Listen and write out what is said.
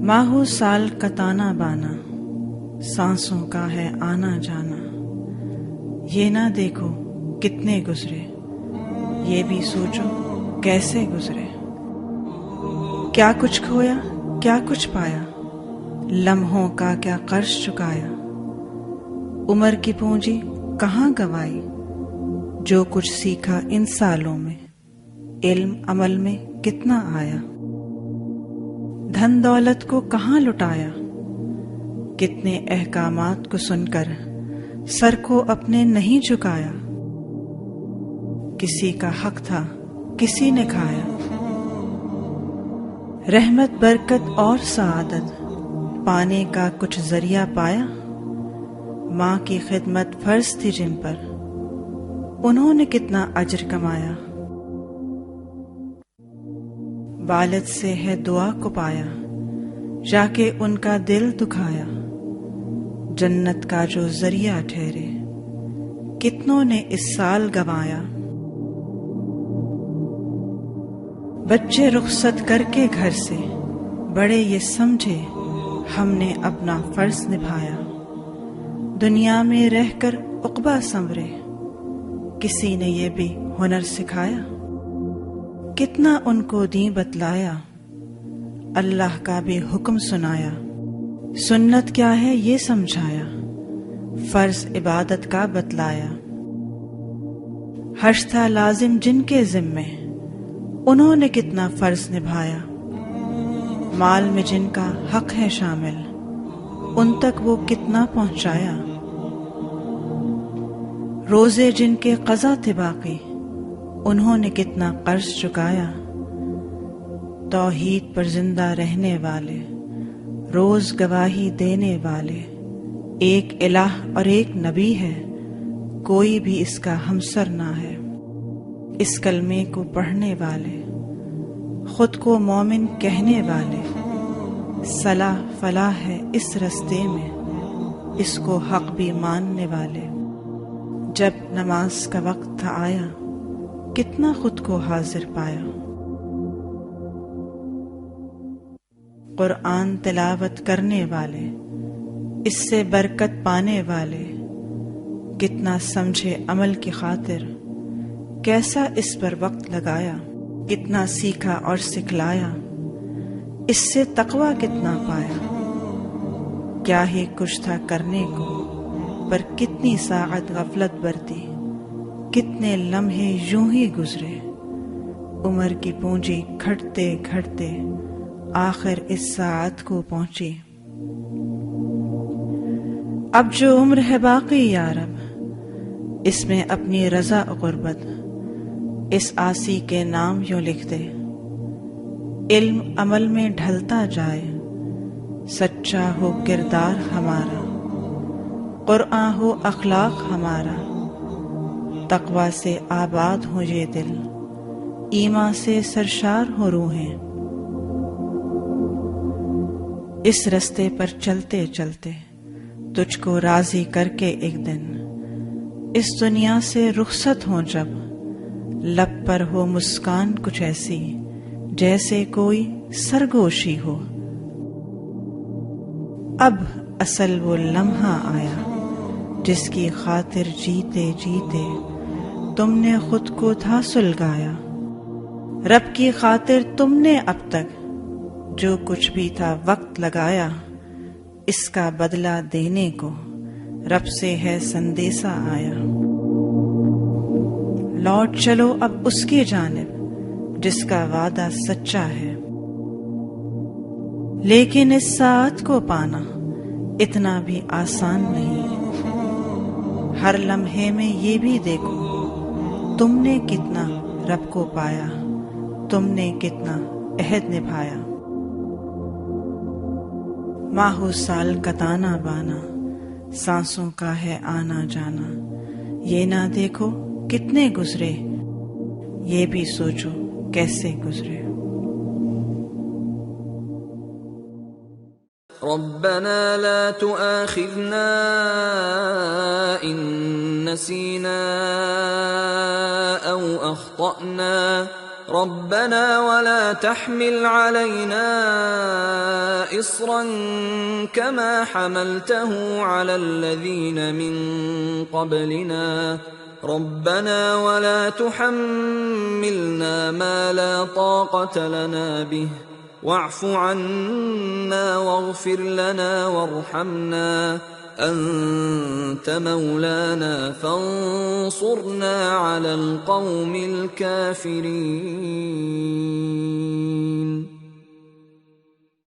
ماہو سال کا تانا بانا، سانسوں کا ہے آنا جانا، یہ نہ دیکھو کتنے گزرے، یہ بھی سوچو کیسے گزرے۔ کیا کچھ کھویا کیا کچھ پایا، لمحوں کا کیا قرض چکایا، عمر کی پونجی کہاں گوائی، جو کچھ سیکھا ان سالوں میں، علم عمل میں کتنا آیا، دھن دولت کو کہاں لٹایا، کتنے احکامات کو سن کر سر کو اپنے نہیں جھکایا، کسی کا حق تھا کسی نے کھایا، رحمت برکت اور سعادت پانے کا کچھ ذریعہ پایا، ماں کی خدمت فرض تھی جن پر، انہوں نے کتنا اجر کمایا، والد سے ہے دعا کو پایا، جا کے ان کا دل دکھایا، جنت کا جو ذریعہ ٹھہرے، کتنوں نے اس سال گنوایا، بچے رخصت کر کے گھر سے، بڑے یہ سمجھے ہم نے اپنا فرض نبھایا، دنیا میں رہ کر عقبہ سنورے، کسی نے یہ بھی ہنر سکھایا، کتنا ان کو دین بتلایا، اللہ کا بھی حکم سنایا، سنت کیا ہے یہ سمجھایا، فرض عبادت کا بتلایا، حج تھا لازم جن کے ذمے، انہوں نے کتنا فرض نبھایا، مال میں جن کا حق ہے شامل، ان تک وہ کتنا پہنچایا، روزے جن کے قضا تھے باقی، انہوں نے کتنا قرض چکایا، توحید پر زندہ رہنے والے، روز گواہی دینے والے، ایک الہ اور ایک نبی ہے، کوئی بھی اس کا ہمسر نہ ہے، اس کلمے کو پڑھنے والے، خود کو مومن کہنے والے، صلاح فلاح ہے اس رستے میں، اس کو حق بھی ماننے والے، جب نماز کا وقت تھا آیا، کتنا خود کو حاضر پایا، قرآن تلاوت کرنے والے، اس سے برکت پانے والے، کتنا سمجھے عمل کی خاطر، کیسا اس پر وقت لگایا، کتنا سیکھا اور سکھلایا، اس سے تقویٰ کتنا پایا، کیا ہی کچھ تھا کرنے کو، پر کتنی ساعت غفلت برتی، کتنے لمحے یوں ہی گزرے، عمر کی پونجی گھٹتے گھٹتے آخر اس ساعت کو پہنچی، اب جو عمر ہے باقی یا رب، اس میں اپنی رضا غربت، اس آسی کے نام یوں لکھ دے، علم عمل میں ڈھلتا جائے، سچا ہو کردار ہمارا، قرآن ہو اخلاق ہمارا، تقویٰ سے آباد ہو یہ دل، ایمان سے سرشار ہو روحیں، اس رستے پر چلتے چلتے تجھ کو راضی کر کے ایک دن، اس دنیا سے رخصت ہوں جب، لب پر ہو مسکان کچھ ایسی، جیسے کوئی سرگوشی ہو، اب اصل وہ لمحہ آیا، جس کی خاطر جیتے جیتے تم نے خود کو تھا سلگایا، رب کی خاطر تم نے اب تک جو کچھ بھی تھا وقت لگایا، اس کا بدلہ دینے کو رب سے ہے سندیسہ آیا، لوٹ چلو اب اس کی جانب جس کا وعدہ سچا ہے، لیکن اس ساعت کو پانا اتنا بھی آسان نہیں، ہر لمحے میں یہ بھی دیکھو تم نے کتنا رب کو پایا، تم نے کتنا عہد نبھایا، ماہو سال کا تانا بانا، سانسوں کا ہے آنا جانا، یہ نہ دیکھو کتنے گزرے، یہ بھی سوچو کیسے گزرے۔ ربنا لا تؤاخذنا إن نسينا أو أخطأنا ربنا ولا تحمل علينا إصرا كما حملته على الذين من قبلنا ربنا ولا تحملنا ما لا طاقة لنا به واعف عنا واغفر لنا وارحمنا أنت مولانا فانصرنا على القوم الكافرين.